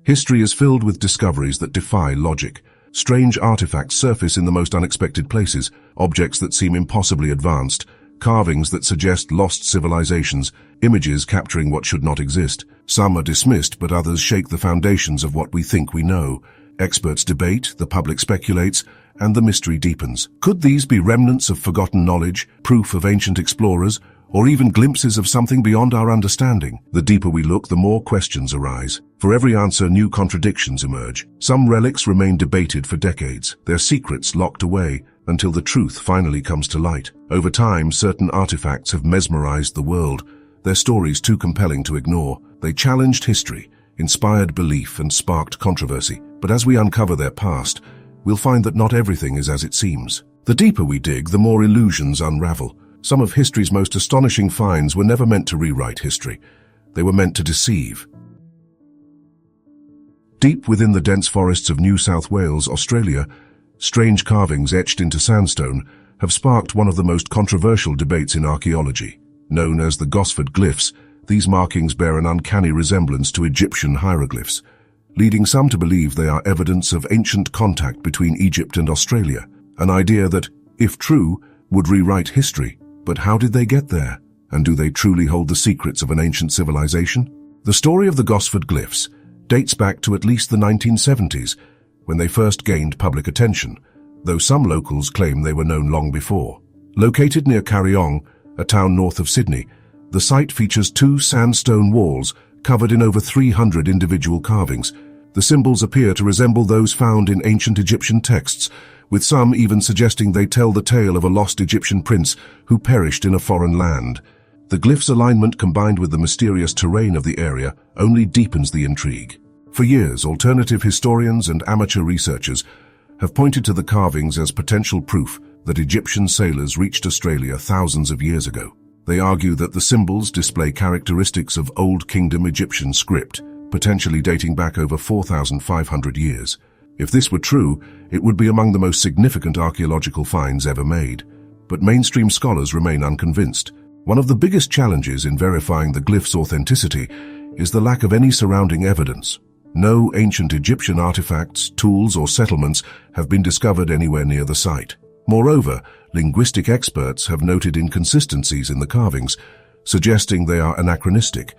History is filled with discoveries that defy logic. Strange artifacts surface in the most unexpected places, objects that seem impossibly advanced, carvings that suggest lost civilizations, images capturing what should not exist. Some are dismissed, but others shake the foundations of what we think we know. Experts debate, the public speculates, and the mystery deepens. Could these be remnants of forgotten knowledge, proof of ancient explorers, or even glimpses of something beyond our understanding? The deeper we look, the more questions arise. For every answer, new contradictions emerge. Some relics remain debated for decades, their secrets locked away, until the truth finally comes to light. Over time, certain artifacts have mesmerized the world, their stories too compelling to ignore. They challenged history, inspired belief, and sparked controversy. But as we uncover their past, we'll find that not everything is as it seems. The deeper we dig, the more illusions unravel. Some of history's most astonishing finds were never meant to rewrite history. They were meant to deceive. Deep within the dense forests of New South Wales, Australia, strange carvings etched into sandstone have sparked one of the most controversial debates in archaeology. Known as the Gosford Glyphs, these markings bear an uncanny resemblance to Egyptian hieroglyphs, leading some to believe they are evidence of ancient contact between Egypt and Australia, an idea that, if true, would rewrite history. But how did they get there? And do they truly hold the secrets of an ancient civilization? The story of the Gosford Glyphs dates back to at least the 1970s, when they first gained public attention, though some locals claim they were known long before. Located near Cardiff, a town north of Sydney, the site features 2 sandstone walls covered in over 300 individual carvings. The symbols appear to resemble those found in ancient Egyptian texts, with some even suggesting they tell the tale of a lost Egyptian prince who perished in a foreign land. The glyphs' alignment, combined with the mysterious terrain of the area, only deepens the intrigue. For years, alternative historians and amateur researchers have pointed to the carvings as potential proof that Egyptian sailors reached Australia thousands of years ago. They argue that the symbols display characteristics of Old Kingdom Egyptian script, potentially dating back over 4,500 years. If this were true, it would be among the most significant archaeological finds ever made. But mainstream scholars remain unconvinced. One of the biggest challenges in verifying the glyphs' authenticity is the lack of any surrounding evidence. No ancient Egyptian artifacts, tools, or settlements have been discovered anywhere near the site. Moreover, linguistic experts have noted inconsistencies in the carvings, suggesting they are anachronistic,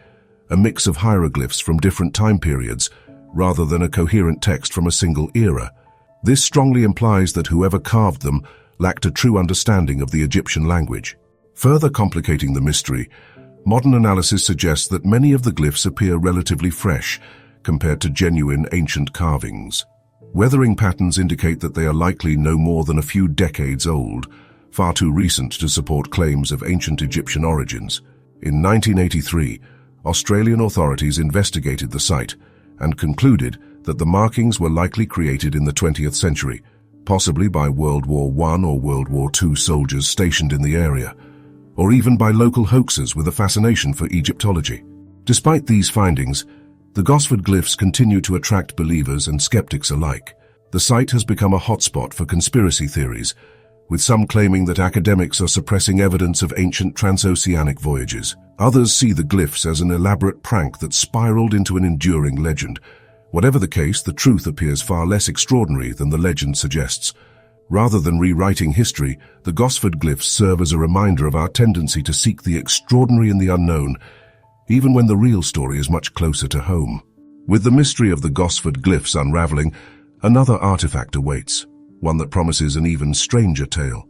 a mix of hieroglyphs from different time periods, rather than a coherent text from a single era. This strongly implies that whoever carved them lacked a true understanding of the Egyptian language. Further complicating the mystery, modern analysis suggests that many of the glyphs appear relatively fresh compared to genuine ancient carvings. Weathering patterns indicate that they are likely no more than a few decades old, far too recent to support claims of ancient Egyptian origins. In 1983, Australian authorities investigated the site and concluded that the markings were likely created in the 20th century, possibly by World War I or World War II soldiers stationed in the area, or even by local hoaxes with a fascination for Egyptology. Despite these findings, the Gosford Glyphs continue to attract believers and skeptics alike. The site has become a hotspot for conspiracy theories, with some claiming that academics are suppressing evidence of ancient transoceanic voyages. Others see the glyphs as an elaborate prank that spiraled into an enduring legend. Whatever the case, the truth appears far less extraordinary than the legend suggests. Rather than rewriting history, the Gosford Glyphs serve as a reminder of our tendency to seek the extraordinary in the unknown, even when the real story is much closer to home. With the mystery of the Gosford Glyphs unraveling, another artifact awaits, one that promises an even stranger tale.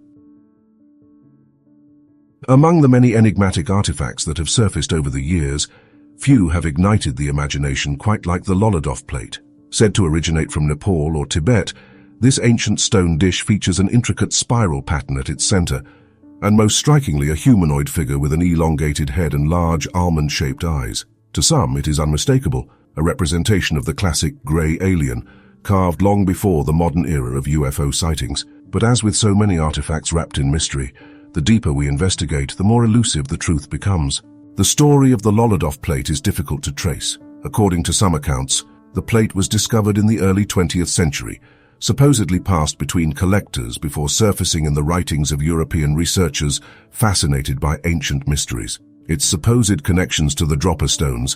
Among the many enigmatic artifacts that have surfaced over the years, few have ignited the imagination quite like the Lolladoff plate. Said to originate from Nepal or Tibet, this ancient stone dish features an intricate spiral pattern at its center, and most strikingly a humanoid figure with an elongated head and large almond-shaped eyes. To some, it is unmistakable, a representation of the classic grey alien, carved long before the modern era of UFO sightings. But as with so many artifacts wrapped in mystery, the deeper we investigate, the more elusive the truth becomes. The story of the Lolladoff plate is difficult to trace. According to some accounts, the plate was discovered in the early 20th century, supposedly passed between collectors before surfacing in the writings of European researchers fascinated by ancient mysteries. Its supposed connections to the dropper stones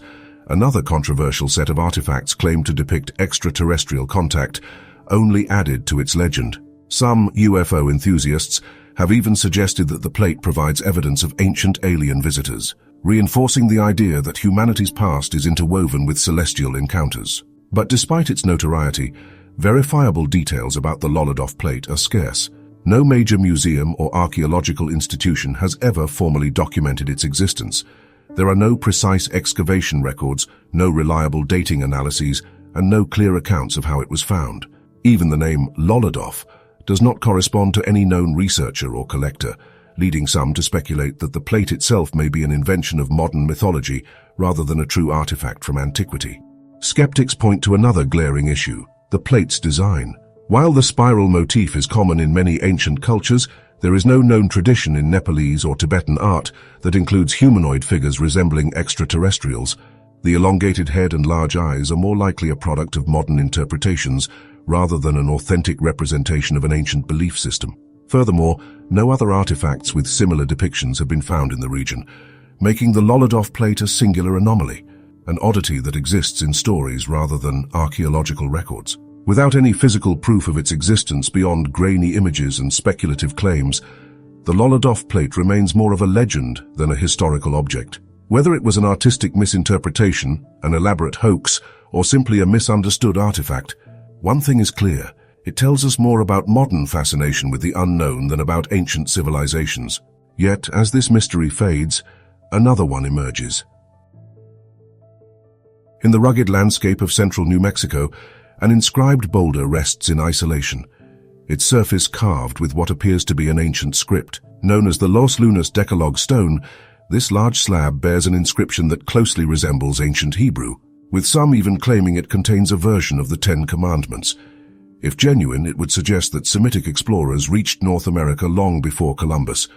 Another controversial set of artifacts claimed to depict extraterrestrial contact, only added to its legend. Some UFO enthusiasts have even suggested that the plate provides evidence of ancient alien visitors, reinforcing the idea that humanity's past is interwoven with celestial encounters. But despite its notoriety, verifiable details about the Lolladoff plate are scarce. No major museum or archaeological institution has ever formally documented its existence. There are no precise excavation records, no reliable dating analyses, and no clear accounts of how it was found. Even the name Lolladoff does not correspond to any known researcher or collector, leading some to speculate that the plate itself may be an invention of modern mythology rather than a true artifact from antiquity. Skeptics point to another glaring issue: the plate's design. While the spiral motif is common in many ancient cultures, there is no known tradition in Nepalese or Tibetan art that includes humanoid figures resembling extraterrestrials. The elongated head and large eyes are more likely a product of modern interpretations rather than an authentic representation of an ancient belief system. Furthermore, no other artifacts with similar depictions have been found in the region, making the Lolladoff plate a singular anomaly, an oddity that exists in stories rather than archaeological records. Without any physical proof of its existence beyond grainy images and speculative claims, the Lolladoff plate remains more of a legend than a historical object. Whether it was an artistic misinterpretation, an elaborate hoax, or simply a misunderstood artifact, one thing is clear: it tells us more about modern fascination with the unknown than about ancient civilizations. Yet, as this mystery fades, another one emerges. In the rugged landscape of central New Mexico, an inscribed boulder rests in isolation, its surface carved with what appears to be an ancient script. Known as the Los Lunas Decalogue stone, this large slab bears an inscription that closely resembles ancient Hebrew, with some even claiming it contains a version of the Ten Commandments. If genuine, it would suggest that Semitic explorers reached North America long before Columbus,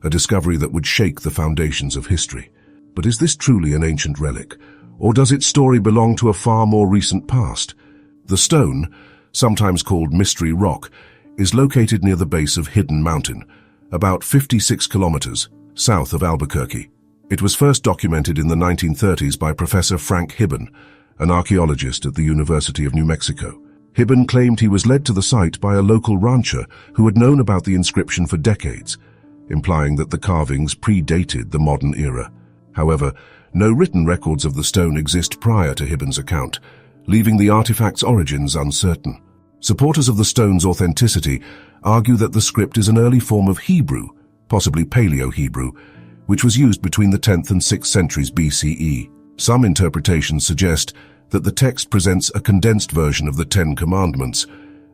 a discovery that would shake the foundations of history. But is this truly an ancient relic, or does its story belong to a far more recent past? The stone, sometimes called Mystery Rock, is located near the base of Hidden Mountain, about 56 kilometers south of Albuquerque. It was first documented in the 1930s by Professor Frank Hibben, an archaeologist at the University of New Mexico. Hibben claimed he was led to the site by a local rancher who had known about the inscription for decades, implying that the carvings predated the modern era. However, no written records of the stone exist prior to Hibben's account, leaving the artifact's origins uncertain. Supporters of the stone's authenticity argue that the script is an early form of Hebrew, possibly Paleo-Hebrew, which was used between the 10th and 6th centuries BCE. Some interpretations suggest that the text presents a condensed version of the Ten Commandments,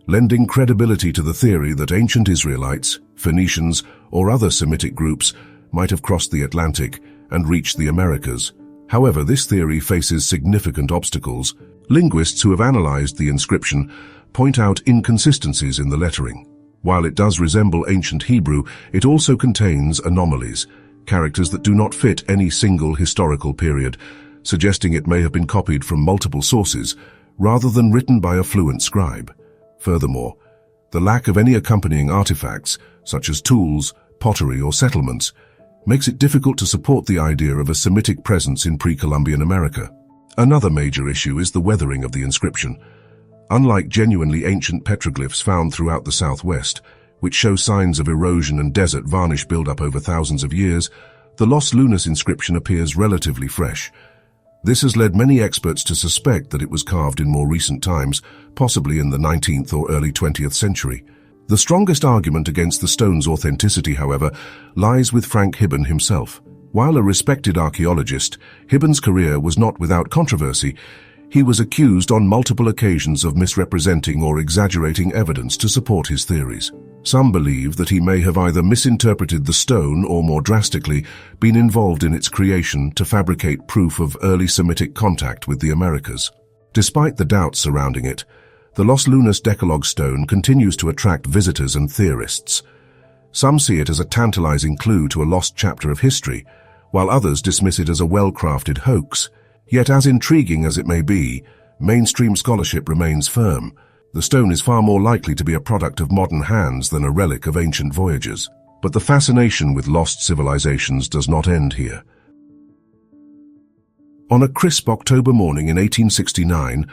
lending credibility to the theory that ancient Israelites, Phoenicians, or other Semitic groups might have crossed the Atlantic and reached the Americas. However, this theory faces significant obstacles. Linguists who have analyzed the inscription point out inconsistencies in the lettering. While it does resemble ancient Hebrew, it also contains anomalies, characters that do not fit any single historical period, suggesting it may have been copied from multiple sources rather than written by a fluent scribe. Furthermore, the lack of any accompanying artifacts, such as tools, pottery, or settlements, makes it difficult to support the idea of a Semitic presence in pre-Columbian America. Another major issue is the weathering of the inscription. Unlike genuinely ancient petroglyphs found throughout the Southwest, which show signs of erosion and desert varnish buildup over thousands of years, the Los Lunas inscription appears relatively fresh. This has led many experts to suspect that it was carved in more recent times, possibly in the 19th or early 20th century. The strongest argument against the stone's authenticity, however, lies with Frank Hibben himself. While a respected archaeologist, Hibben's career was not without controversy. He was accused on multiple occasions of misrepresenting or exaggerating evidence to support his theories. Some believe that he may have either misinterpreted the stone or, more drastically, been involved in its creation to fabricate proof of early Semitic contact with the Americas. Despite the doubts surrounding it, the Los Lunas Decalogue stone continues to attract visitors and theorists. Some see it as a tantalizing clue to a lost chapter of history, while others dismiss it as a well-crafted hoax. Yet, as intriguing as it may be, mainstream scholarship remains firm. The stone is far more likely to be a product of modern hands than a relic of ancient voyagers. But the fascination with lost civilizations does not end here. On a crisp October morning in 1869,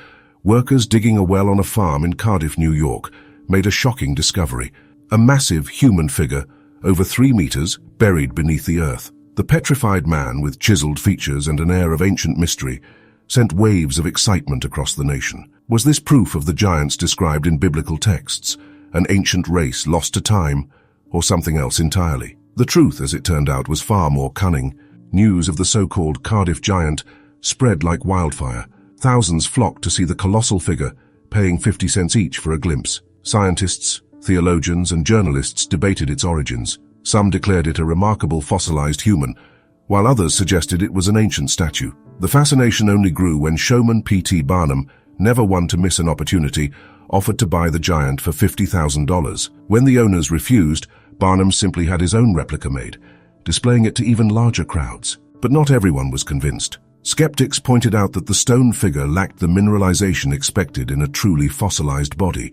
workers digging a well on a farm in Cardiff, New York, made a shocking discovery. A massive human figure, over 3 meters, buried beneath the earth. The petrified man, with chiseled features and an air of ancient mystery, sent waves of excitement across the nation. Was this proof of the giants described in biblical texts, an ancient race lost to time, or something else entirely? The truth, as it turned out, was far more cunning. News of the so-called Cardiff giant spread like wildfire. Thousands flocked to see the colossal figure, paying 50 cents each for a glimpse. Scientists, theologians, and journalists debated its origins. Some declared it a remarkable fossilized human, while others suggested it was an ancient statue. The fascination only grew when showman P.T. Barnum, never one to miss an opportunity, offered to buy the giant for $50,000. When the owners refused, Barnum simply had his own replica made, displaying it to even larger crowds. But not everyone was convinced. Skeptics pointed out that the stone figure lacked the mineralization expected in a truly fossilized body.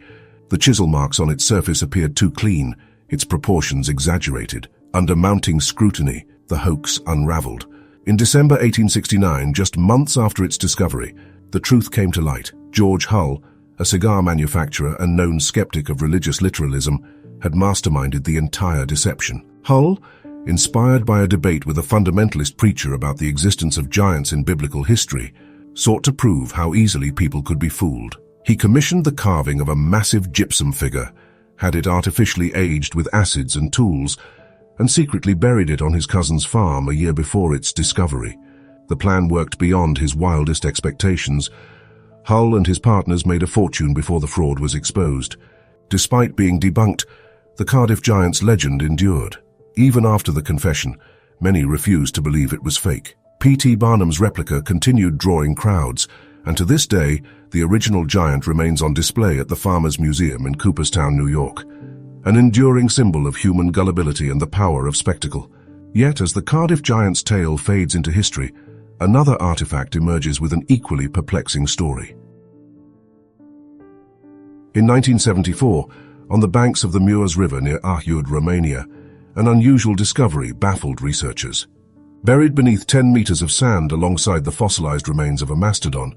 The chisel marks on its surface appeared too clean, its proportions exaggerated. Under mounting scrutiny, the hoax unraveled. In December 1869, just months after its discovery, the truth came to light. George Hull, a cigar manufacturer and known skeptic of religious literalism, had masterminded the entire deception. Hull, inspired by a debate with a fundamentalist preacher about the existence of giants in biblical history, sought to prove how easily people could be fooled. He commissioned the carving of a massive gypsum figure, had it artificially aged with acids and tools, and secretly buried it on his cousin's farm a year before its discovery. The plan worked beyond his wildest expectations. Hull and his partners made a fortune before the fraud was exposed. Despite being debunked, the Cardiff giant's legend endured. Even after the confession, many refused to believe it was fake. P.T. Barnum's replica continued drawing crowds, and to this day, the original giant remains on display at the Farmers Museum in Cooperstown, New York, an enduring symbol of human gullibility and the power of spectacle. Yet, as the Cardiff giant's tale fades into history, another artifact emerges with an equally perplexing story. In 1974, on the banks of the Mureș River near Aiud, Romania, an unusual discovery baffled researchers. Buried beneath 10 meters of sand alongside the fossilized remains of a mastodon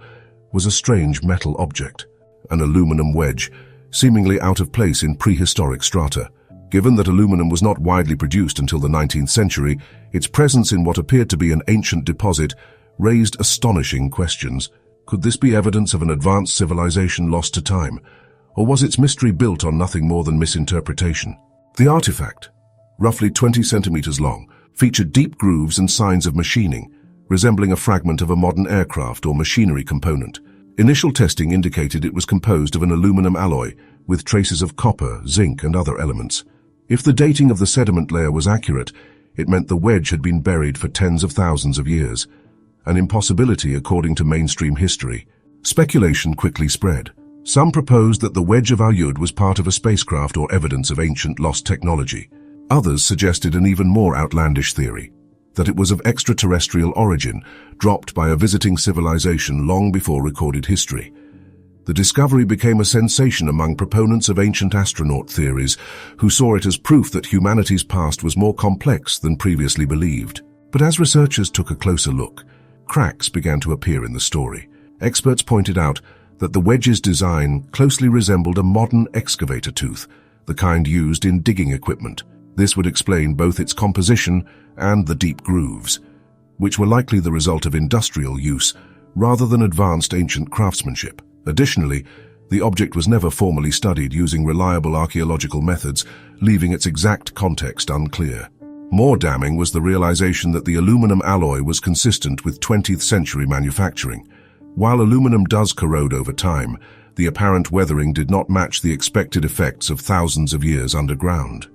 was a strange metal object, an aluminum wedge, seemingly out of place in prehistoric strata. Given that aluminum was not widely produced until the 19th century, its presence in what appeared to be an ancient deposit raised astonishing questions. Could this be evidence of an advanced civilization lost to time, or was its mystery built on nothing more than misinterpretation? The artifact, roughly 20 centimeters long, featured deep grooves and signs of machining, resembling a fragment of a modern aircraft or machinery component. Initial testing indicated it was composed of an aluminum alloy, with traces of copper, zinc, and other elements. If the dating of the sediment layer was accurate, it meant the wedge had been buried for tens of thousands of years, an impossibility according to mainstream history. Speculation quickly spread. Some proposed that the Wedge of Aiud was part of a spacecraft or evidence of ancient lost technology. Others suggested an even more outlandish theory, that it was of extraterrestrial origin, dropped by a visiting civilization long before recorded history. The discovery became a sensation among proponents of ancient astronaut theories, who saw it as proof that humanity's past was more complex than previously believed. But as researchers took a closer look, cracks began to appear in the story. Experts pointed out that the wedge's design closely resembled a modern excavator tooth, the kind used in digging equipment. This would explain both its composition and the deep grooves, which were likely the result of industrial use rather than advanced ancient craftsmanship. Additionally, the object was never formally studied using reliable archaeological methods, leaving its exact context unclear. More damning was the realization that the aluminum alloy was consistent with 20th century manufacturing. While aluminum does corrode over time, the apparent weathering did not match the expected effects of thousands of years underground.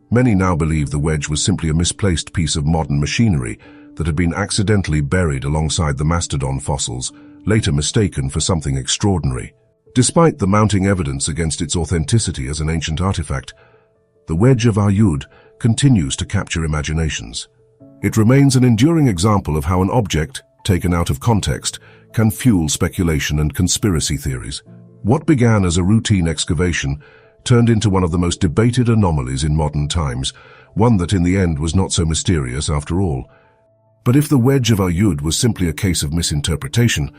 Many now believe the wedge was simply a misplaced piece of modern machinery that had been accidentally buried alongside the mastodon fossils, later mistaken for something extraordinary. Despite the mounting evidence against its authenticity as an ancient artifact, the Wedge of Aiud continues to capture imaginations. It remains an enduring example of how an object, taken out of context, can fuel speculation and conspiracy theories. What began as a routine excavation turned into one of the most debated anomalies in modern times, one that in the end was not so mysterious after all. But if the Wedge of Aiud was simply a case of misinterpretation,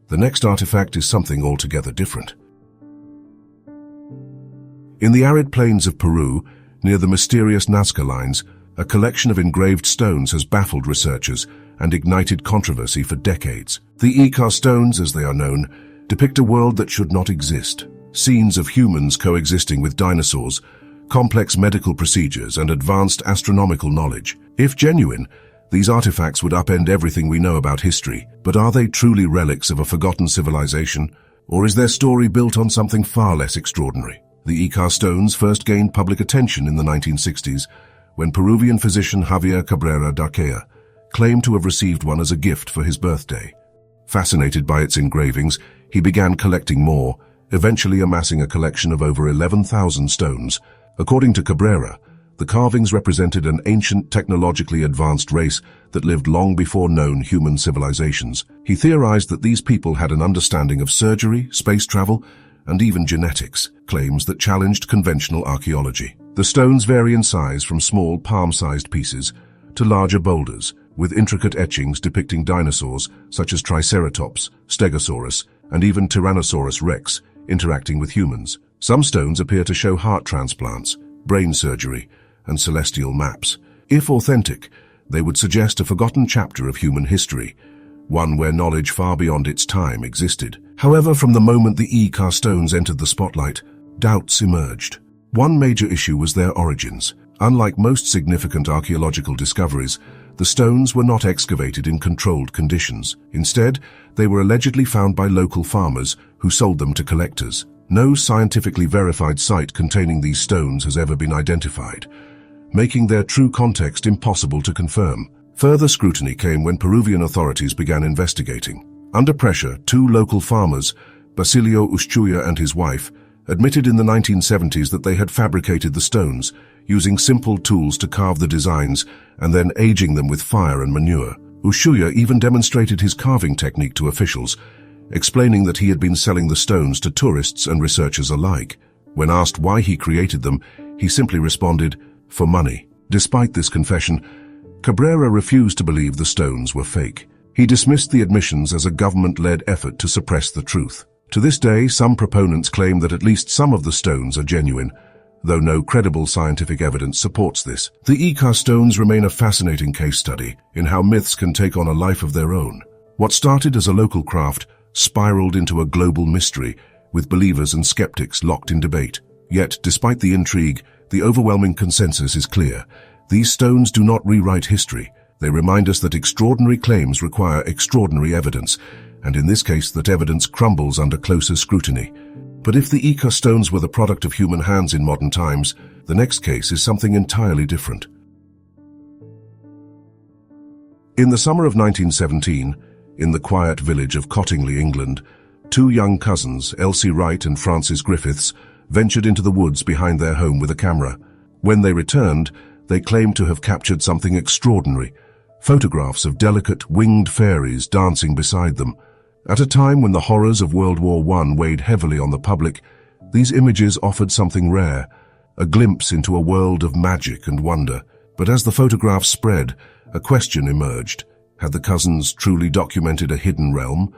the next artifact is something altogether different. In the arid plains of Peru, near the mysterious Nazca lines, a collection of engraved stones has baffled researchers and ignited controversy for decades. The Icar stones, as they are known, depict a world that should not exist. Scenes of humans coexisting with dinosaurs, complex medical procedures, and advanced astronomical knowledge. If genuine, these artifacts would upend everything we know about history. But are they truly relics of a forgotten civilization? Or is their story built on something far less extraordinary? The Icar stones first gained public attention in the 1960s, when Peruvian physician Javier Cabrera Darquea claimed to have received one as a gift for his birthday. Fascinated by its engravings, he began collecting more, eventually amassing a collection of over 11,000 stones. According to Cabrera, the carvings represented an ancient, technologically advanced race that lived long before known human civilizations. He theorized that these people had an understanding of surgery, space travel, and even genetics, claims that challenged conventional archaeology. The stones vary in size from small, palm-sized pieces to larger boulders, with intricate etchings depicting dinosaurs such as Triceratops, Stegosaurus, and even Tyrannosaurus rex interacting with humans. Some stones appear to show heart transplants, brain surgery, and celestial maps. If authentic, they would suggest a forgotten chapter of human history, one where knowledge far beyond its time existed. However, from the moment the Icar stones entered the spotlight, doubts emerged. One major issue was their origins. Unlike most significant archaeological discoveries, the stones were not excavated in controlled conditions. Instead, they were allegedly found by local farmers who sold them to collectors. No scientifically verified site containing these stones has ever been identified, making their true context impossible to confirm. Further scrutiny came when Peruvian authorities began investigating. Under pressure, two local farmers, Basilio Ushchuya and his wife, admitted in the 1970s that they had fabricated the stones, using simple tools to carve the designs and then aging them with fire and manure. Ushchuya even demonstrated his carving technique to officials, explaining that he had been selling the stones to tourists and researchers alike. When asked why he created them, he simply responded, "For money." Despite this confession, Cabrera refused to believe the stones were fake. He dismissed the admissions as a government-led effort to suppress the truth. To this day, some proponents claim that at least some of the stones are genuine, though no credible scientific evidence supports this. The Icar stones remain a fascinating case study in how myths can take on a life of their own. What started as a local craft spiraled into a global mystery, with believers and skeptics locked in debate. Yet, despite the intrigue, the overwhelming consensus is clear. These stones do not rewrite history. They remind us that extraordinary claims require extraordinary evidence, and in this case that evidence crumbles under closer scrutiny. But if the Icar stones were the product of human hands in modern times, the next case is something entirely different. In the summer of 1917, in the quiet village of Cottingley, England, two young cousins, Elsie Wright and Frances Griffiths, ventured into the woods behind their home with a camera. When they returned, they claimed to have captured something extraordinary, photographs of delicate, winged fairies dancing beside them. At a time when the horrors of World War I weighed heavily on the public, these images offered something rare, a glimpse into a world of magic and wonder. But as the photographs spread, a question emerged. Had the cousins truly documented a hidden realm,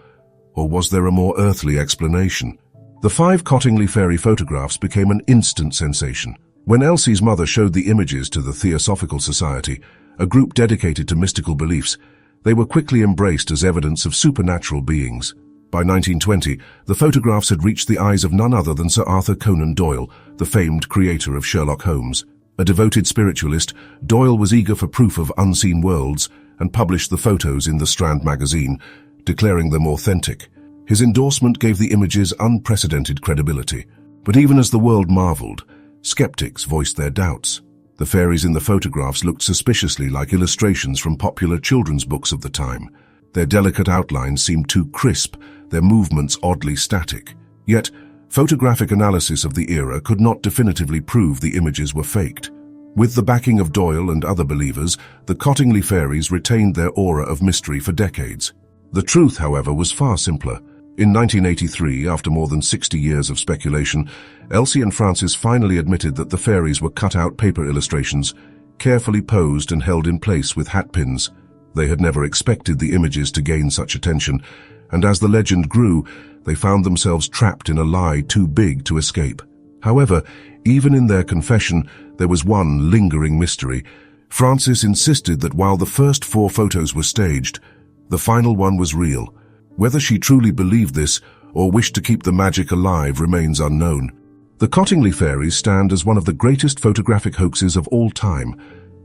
or was there a more earthly explanation? The 5 Cottingley fairy photographs became an instant sensation. When Elsie's mother showed the images to the Theosophical Society, a group dedicated to mystical beliefs, they were quickly embraced as evidence of supernatural beings. By 1920, the photographs had reached the eyes of none other than Sir Arthur Conan Doyle, the famed creator of Sherlock Holmes. A devoted spiritualist, Doyle was eager for proof of unseen worlds and published the photos in the Strand magazine, declaring them authentic. His endorsement gave the images unprecedented credibility. But even as the world marveled, skeptics voiced their doubts. The fairies in the photographs looked suspiciously like illustrations from popular children's books of the time. Their delicate outlines seemed too crisp, their movements oddly static. Yet, photographic analysis of the era could not definitively prove the images were faked. With the backing of Doyle and other believers, the Cottingley fairies retained their aura of mystery for decades. The truth, however, was far simpler. In 1983, after more than 60 years of speculation, Elsie and Frances finally admitted that the fairies were cut-out paper illustrations, carefully posed and held in place with hat pins. They had never expected the images to gain such attention, and as the legend grew, they found themselves trapped in a lie too big to escape. However, even in their confession, there was one lingering mystery. Frances insisted that while the first 4 photos were staged, the final one was real. Whether she truly believed this or wished to keep the magic alive remains unknown. The Cottingley fairies stand as one of the greatest photographic hoaxes of all time,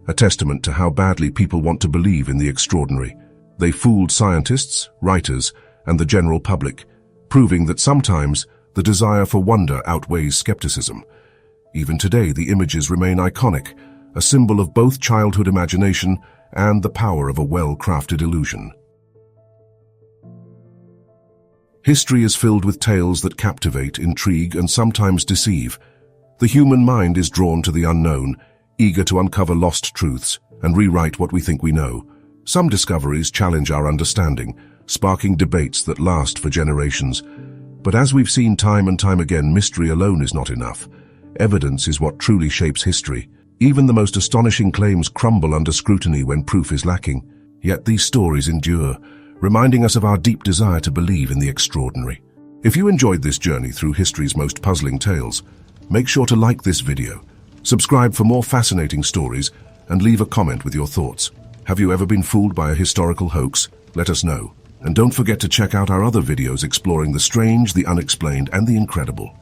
a testament to how badly people want to believe in the extraordinary. They fooled scientists, writers, and the general public, proving that sometimes the desire for wonder outweighs skepticism. Even today, the images remain iconic, a symbol of both childhood imagination and the power of a well-crafted illusion. History is filled with tales that captivate, intrigue, and sometimes deceive. The human mind is drawn to the unknown, eager to uncover lost truths and rewrite what we think we know. Some discoveries challenge our understanding, sparking debates that last for generations. But as we've seen time and time again, mystery alone is not enough. Evidence is what truly shapes history. Even the most astonishing claims crumble under scrutiny when proof is lacking. Yet these stories endure, reminding us of our deep desire to believe in the extraordinary. If you enjoyed this journey through history's most puzzling tales, make sure to like this video, subscribe for more fascinating stories, and leave a comment with your thoughts. Have you ever been fooled by a historical hoax? Let us know. And don't forget to check out our other videos exploring the strange, the unexplained, and the incredible.